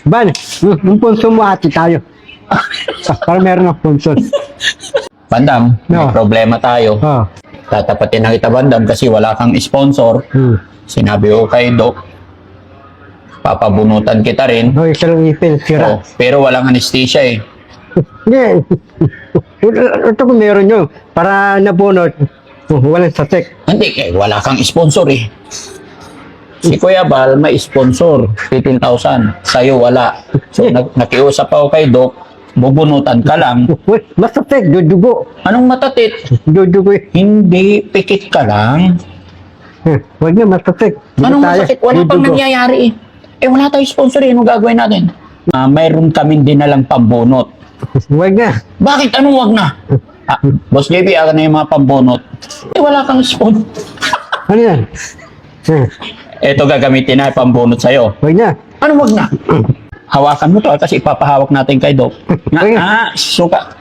Ban, yung punso mo ati tayo. Para meron ng punso. Bandam, may No. problema tayo. Oh. Tatapatin na kita, Bandam, kasi wala kang sponsor. Sinabi ko kay Doc, papabunutan kita rin. No, isa lang ipin, sira. Oh, pero walang anesthesia eh. Hindi. Ito kung meron nyo. Para nabunot. Walang satek. Hindi, wala kang sponsor eh. Si Kuya Bal may sponsor, 15,000. Sa'yo wala. So nakiusap ako kay Doc, bubunutan ka lang. Mas satek, dudugo. Anong matatit? Dudugo eh. Hindi, pikit ka lang. Huwag na, mas satek. Anong masakit? Wala pang nangyayari eh. Wala tayong sponsor eh. Anong gagawin natin? Mayroon kaming dinalang pambunot. Huwag na. Bakit? Anong wag na? Boss JB, ako na yung mga pambunot. Wala kang sponsor. Ano yan? Ito gagamitin na pambunot sa'yo. Huwag na. Anong wag na? Hawakan mo to kasi ipapahawak natin kay Doc. Suka.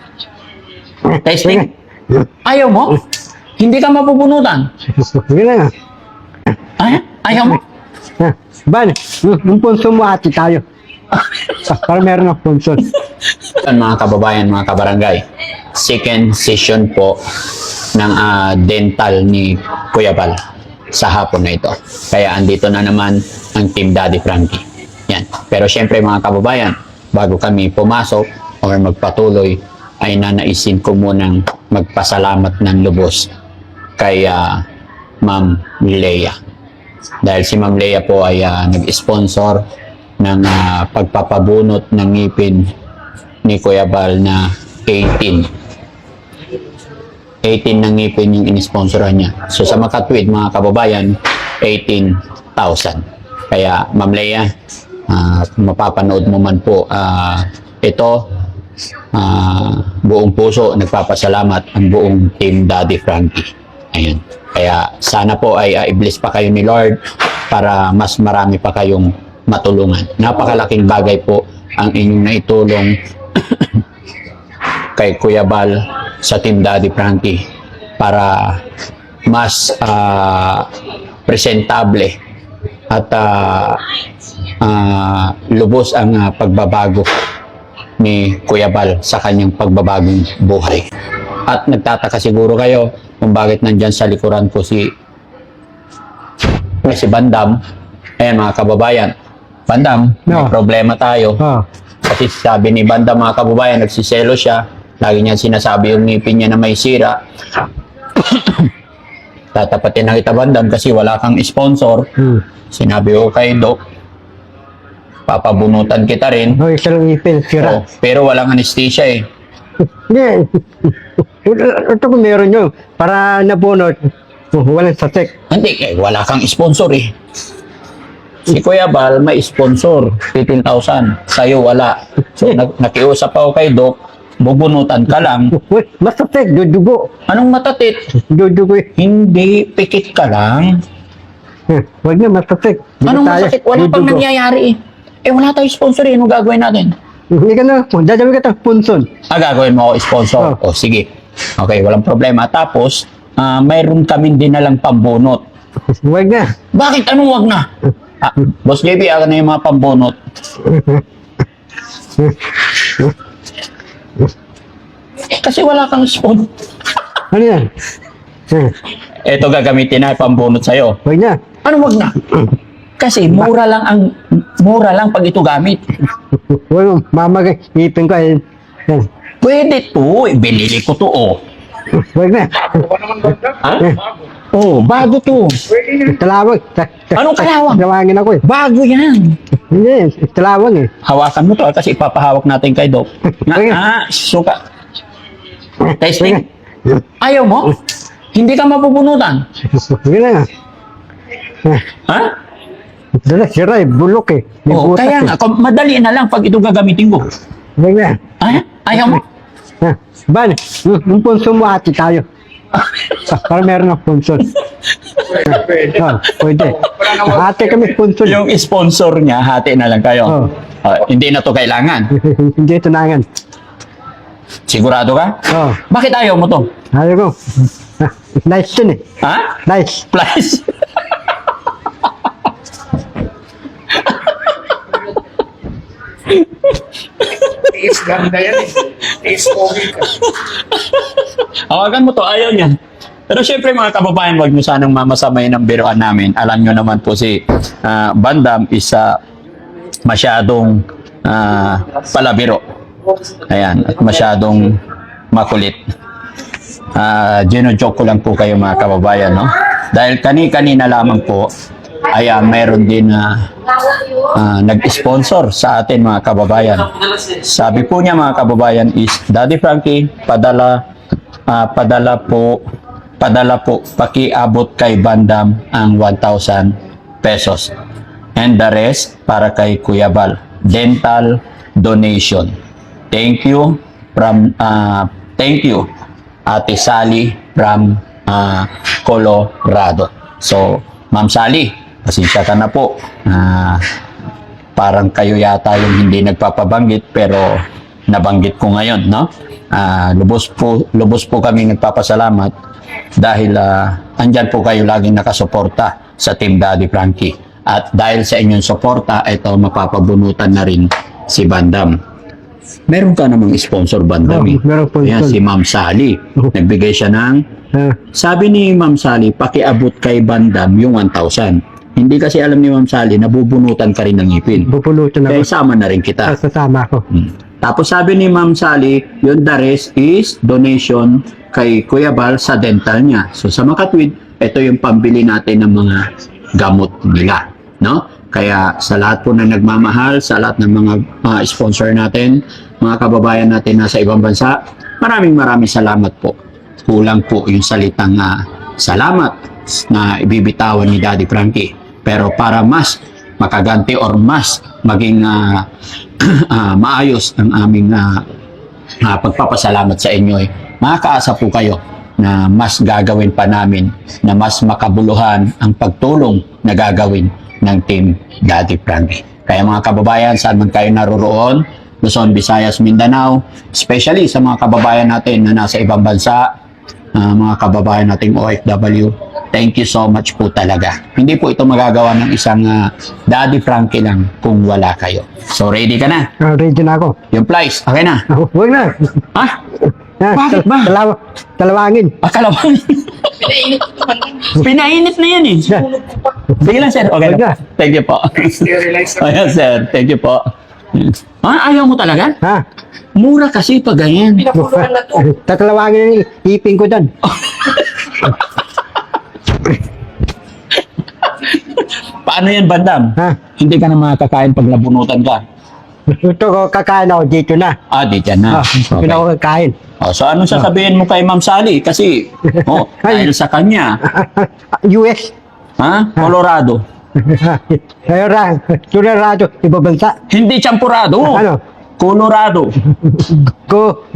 Testing. Ayaw mo? Hindi ka mapupunutan. Huwag na. Ayaw mo? Ban, yung punso mo ati tayo. Para meron ng punso. Mga kababayan, mga kabarangay, second session po ng dental ni Kuya Bal sa hapon na ito. Kaya andito na naman ang Team Daddy Frankie. Yan. Pero syempre mga kababayan, bago kami pumasok or magpatuloy, ay nanaisin ko munang magpasalamat ng lubos kay Ma'am Lea. Dahil si Ma'am Lea po ay nag-sponsor ng pagpapabunot ng ngipin ni Kuya Bal na 18 ng ngipin yung inisponsoran niya. So sa makatwid mga kababayan, 18,000. Kaya Ma'am Lea, mapapanood mo man po ito, buong puso nagpapasalamat ang buong Team Daddy Frankie. Ayun. Kaya sana po ay i-bless pa kayo ni Lord para mas marami pa kayong matulungan. Napakalaking bagay po ang inyong naitulong kay Kuya Bal sa Team Daddy Frankie para mas presentable at lubos ang pagbabago ni Kuya Bal sa kanyang pagbabagong buhay. At nagtataka siguro kayo kung bakit nandyan sa likuran ko si Bandam. Ayan mga kababayan, Bandam, may problema tayo. Kasi sabi ni Bandam mga kababayan, nagsiselo siya. Lagi niya sinasabi yung ngipin niya na may sira. Tatapatin na kita Bandam kasi wala kang sponsor. Sinabi ko kay Doc, papabunutan kita rin. No, isa lang ipin, sira. Pero walang anesthesia eh. Hindi. Ito kung meron nyo. Para nabunot. Walang satek. Hindi, wala kang sponsor eh. Si Kuya Bal may sponsor, 15,000. Sa'yo wala. So nakiusap ako kay Doc, bubunutan ka lang. Mas satek, dudugo. Anong matatit? Dudugo eh. Hindi, pikit ka lang. Huwag na, mas satek. Anong masakit? Wala pang nangyayari eh. Wala tayong sponsor eh. Anong gagawin natin? Hindi ka na, dadawin ka ng punson. Gagawin mo ako sponsor. O sige. Okay, walang problema. Tapos, mayroon kami dinalang pambunot. Huwag na. Bakit? Anong wag na? Boss JB, ako na yung mga pambunot. Kasi wala kang sponsor. Ano yan? Ito gagamitin na pambunot sa'yo. Huwag na. Anong wag na? Kasi mura lang pag ito gamit. Huwag mamagay. Ngipin ko ay. Pwede to. Binili ko to, oh. Huwag na. Oh, bago to. Talawag. Anong kalawang? Tawagin ako eh. Bago yan. Hindi, talawag eh. Hawakan mo to kasi ipapahawak natin kay Doc. Suka. Testing. Ayaw mo? Hindi ka mapupunutan. Huwag na. Dala, sira eh. Bulok eh. May butas Kaya nga, madali na lang pag ito gagamitin ko. Huwag na. Ayaw mo? Ban, yung punso mo ati tayo. Para meron ng punso. Pwede. Ate kami punso. Yung sponsor niya, hati na lang kayo. Hindi na to kailangan. Hindi ito nangan. Sigurado ka? Bakit ayaw mo to? Ayaw ko. Nice yun eh. Nice. Plus. Tiis ganda yan eh. Tiis pogi ka. Hawakan mo to, ayaw niya. Pero syempre mga kababayan, wag nyo sanang mamasamay ng biruan namin. Alam nyo naman po si Bandam is masyadong palabiro. Ayan, at masyadong makulit. Gino-joke ko lang po kayo mga kababayan, no? Dahil kanina lamang po, ay mayroon din nag-sponsor sa atin mga kababayan. Sabi po niya mga kababayan is, Daddy Frankie, padala po, pakiabot kay Bandam ang 1,000 pesos. And the rest para kay Kuya Bal. Dental donation. Thank you Ate Sally from Colorado. So, Ma'am Sally, pasensya ka na po. Parang kayo yata yung hindi nagpapabanggit pero nabanggit ko ngayon, no? Lubos po kami nagpapasalamat dahil andyan po kayo laging nakasuporta sa Team Daddy Frankie. At dahil sa inyong suporta, ito mapapabunutan na rin si Bandam. Meron ka namang sponsor, Bandam. Meron po. Ayan, si Ma'am Sally. Nagbigay siya ng... Sabi ni Ma'am Sally, pakiabot kay Bandam yung 1,000. Hindi kasi alam ni Ma'am Sally, nabubunutan ka rin ng ngipin. Bupulutan Kaya ako. sama na rin kita. Sasama ko. Tapos sabi ni Ma'am Sally, yung the rest is donation kay Kuya Bal sa dental niya. So sa Makatwid, ito yung pambili natin ng mga gamot nila, no? Kaya sa lahat po na nagmamahal, sa lahat ng mga sponsor natin, mga kababayan natin nasa ibang bansa, maraming salamat po. Kulang po yung salitang salamat na ibibitawan ni Daddy Frankie. Pero para mas makaganti or mas maging maayos ang aming pagpapasalamat sa inyo, makakaasa po kayo na mas gagawin pa namin, na mas makabuluhan ang pagtulong na gagawin ng Team Daddy Frankie. Kaya mga kababayan, saan man kayo naroroon, Luzon, Visayas, Mindanao, especially sa mga kababayan natin na nasa ibang bansa, mga kababayan nating OFW, thank you so much po talaga. Hindi po ito magagawa ng isang Daddy Frankie lang kung wala kayo. So ready ka na? Ready na ako. Yung plies, okay na? Huwag na. Ha? Bakit ba? Talawangin. Kalawang. Pinainit na yan eh. Sige lang sir, okay Wag na. na. Thank you po. Sterilize na. Ayan sir, thank you po. Ayaw mo talaga? Ha? Mura kasi pag ganyan. Pinapuluhan na to. Tatalawangin yung ipin ko dyan. Paano yan, Bandam? Ha? Hindi ka na makakain pag nabunutan ka. Ito ko kakain ako dito na. Di dyan na. Ito na ako kakain. So anong sasabihin mo kay Ma'am Sally? Kasi, dahil sa kanya, US. Colorado. Colorado. Iba bansa. Hindi champurado. Ano? Colorado. Go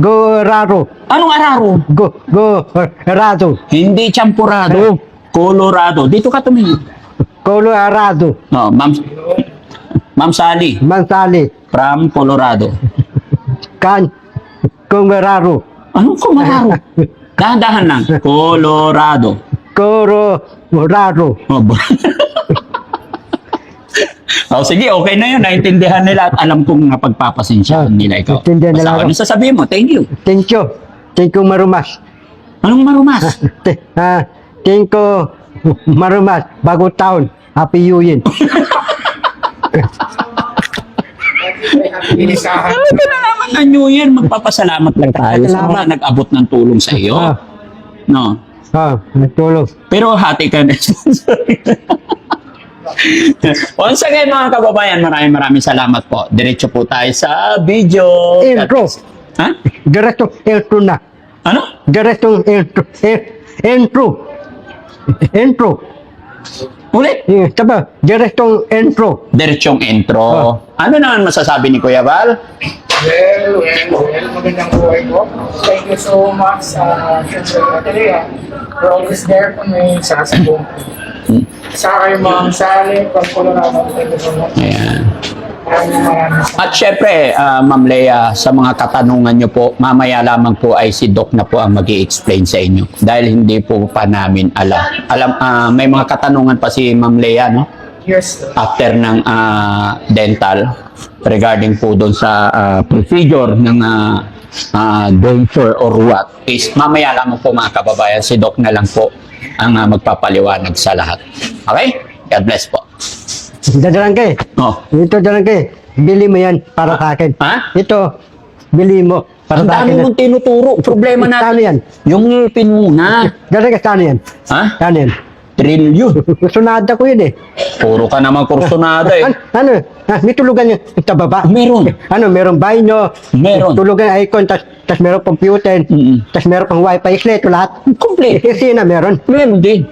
Raro. Anong araro? Go Rado. Hindi champurado. Colorado. Dito ka tumingin. Colorado. No, Ma'am Sally Mansali. from Colorado. Colorado. Anong Colorado? Dahan-dahan lang. Colorado. Colorado. Sige, okay na yun. Naintindihan nila at alam kong napagpapasensyaan nila ikaw. Naintindihan nila Basta ako. ano sasabihin mo? Thank you. Thank you. Thank you marumas. Anong marumas? Thank you marumas. Bagong taon. Happy New Year. Inisahan. Ito na naman na New Year. Magpapasalamat lang tayo sa mga nag-abot ng tulong sa iyo. No? Natulog. Pero hati ka na. Once again mga kababayan, maraming salamat po. Diretso po tayo sa video. Intro. Ha? Diretong intro na. Ano? Diretong intro. Intro. Intro. Ulit. Taba, diretong intro. Diretsong intro. Ano naman masasabi ni Kuya Val? Well, magandang buhay ko. Thank you so much sa Atelier. We're always there kung may sasabong. Sa kayo Ma'am Sally, from Colorado. Thank you so much. Ayan. Maraming At syempre, Ma'am Lea, sa mga katanungan nyo po, mamaya lamang po ay si Doc na po ang mag explain sa inyo. Dahil hindi po pa namin alam. May mga katanungan pa si Ma'am Lea, no? Yes. after ng dental regarding po doon sa procedure ng denture or what is mamaya lamang po mga kababayan, si Doc na lang po ang magpapaliwanag sa lahat. Okay? God bless po. Dadalang ka eh. Oh. Ito dadalang ka eh. Bili mo yan para sa akin. Ha? Ito, bili mo para Ang sa dami akin. mong tinuturo. Problema Saan natin. yan? Yung ngipin muna. Dadalang ka, saan yan? Ha? Saan yan? Trillion. Sunada ko yun eh. Puro ka naman kursonada eh. Ano? May tulugan yung sa baba. Meron. Meron banyo. Meron. Tulugan icon, tas meron computer. Mm-mm. Tas meron pang wifi, ito lahat. Complete. Kasi na meron. Meron din.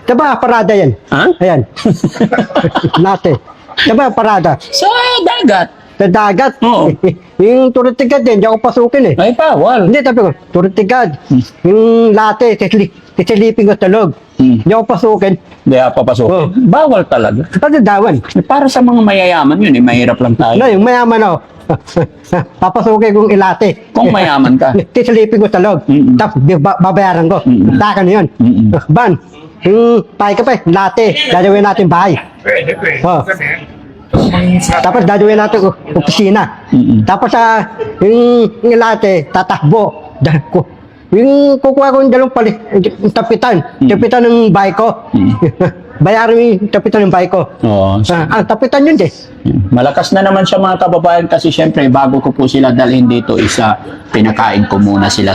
Taba parada yan. Ha? Ayan. Latte. Taba parada. Sa dagat. Sa dagat. Oo. Yung turitigad din, di ako pasukin eh. Ay, bawal. Hindi, sabi ko, turitigad. Yung latte, sisilipin ko sa loob. Hmm. Di ako pasukin. Hindi papasok. Oo. Bawal talaga. Pati dawan. Para sa mga mayayaman yun, eh, mahirap lang tayo. Ano, yung mayaman ako. Papasukin kong ilate. Kung mayaman ka. Sisilipin ko sa loob. Mm-mm. Tapos babayaran ko. Mm-mm. Taka na yun. Mm-mm. Ban, yung tayo ka pa eh, latte. Gagawin natin bahay. Pwede. Oh. Tapos Tapos gagawin natin opisina. Mm-mm. Tapos yung latte, tatakbo. Yung kukuha ko yung dalawang tapitan. Tapitan ng bahay ko. Bayaran mo yung tapitan ng bahay ko. Oo. Tapitan yun eh. Malakas na naman siya mga kababayan kasi syempre bago ko po sila dalhin dito pinakain ko muna sila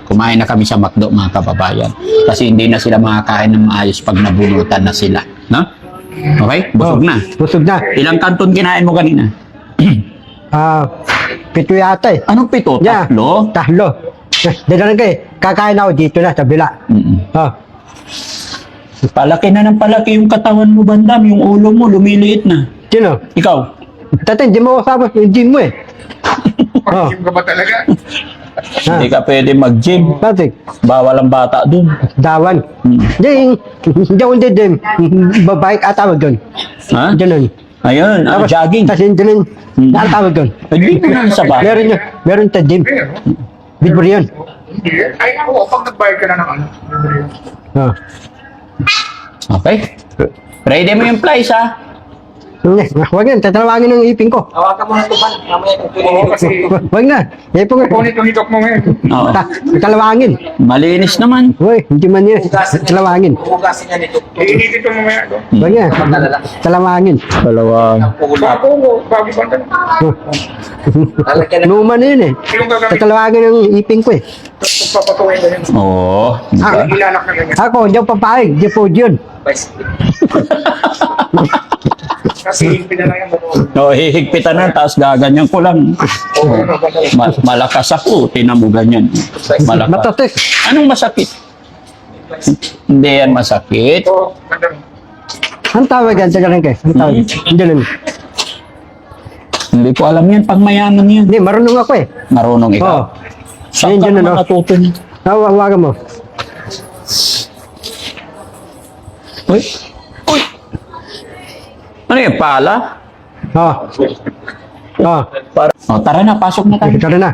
kumain na kami sa McDo mga kababayan. Kasi hindi na sila makakain ng maayos pag nabunutan na sila. No? Okay? Busog na. Busog na. Ilang kanton kinain mo kanina? 7 yata eh. Anong pito? Yeah. Tatlo? Tatlo. Dadalang ka eh. Kakain ako dito na sa bila. Mm-mm. Oh. Palaki na ng palaki yung katawan mo, Bandam. Yung ulo mo, lumiliit na. Sino? Ikaw? Tatay, hindi mo kasama yung gym mo eh. Oh. Pag-gym ka ba talaga? Hindi ka pwede mag-gym. Patrick, Bawal ang bata dun. dawan. Hindi ako hindi din. Babike at tawag doon. Ha? Ganun. Ayun, jogging. Tapos hindi rin. Ang tawag doon. Hindi mo lang sa bahay. Meron yun. Meron sa gym. Pero, Libre yun. hindi. Ay, ako, pag nag-buy ka na ng ano, libre yun. Oh. Okay. Ready mo yung flies, ha? Huwag yan. Tatalawangin ng ipin ko. Hawakan mo na ito ba? Oo, kasi Huwag na. Ipin ko. kunin itong hitok mo ngayon. Oo. Tatalawangin. Malinis naman. Uy, hindi man yun. Tatalawangin. Hugasin niya nito. Iinit ito mamaya. no? Huwag yan. Magdalala. Talawangin. Dalawa. Bago banda. Lalagyan ng Luma na yun eh. Yung gagawin, Tatalawangin ng ipin ko eh. papatuloy na yun. Oo. Diba? Ilalak na ganyan. Ako, hindi ako papayag. Hindi po yun. bicycle. Kasi pinala yung buto. No, hihigpitan na, tapos gaganyan ko lang. Oo, ano ba talaga? Malakas ako, tinan mo ganyan. Malakas. Matatik. Anong masakit? Hindi yan masakit. Oo, madam. Ang tawag yan, sa ganun kayo. Ang tawag. Hindi lang. Hindi ko alam yan, pang mayaman yan. Hindi, marunong ako eh. Marunong ikaw. Oo. Saan ka Yan, naman ano? natuto niya? Hawakan mo. Uy! Uy! Ano yan, pala? Oh. Oh. Tara na, pasok na tayo. Tara na.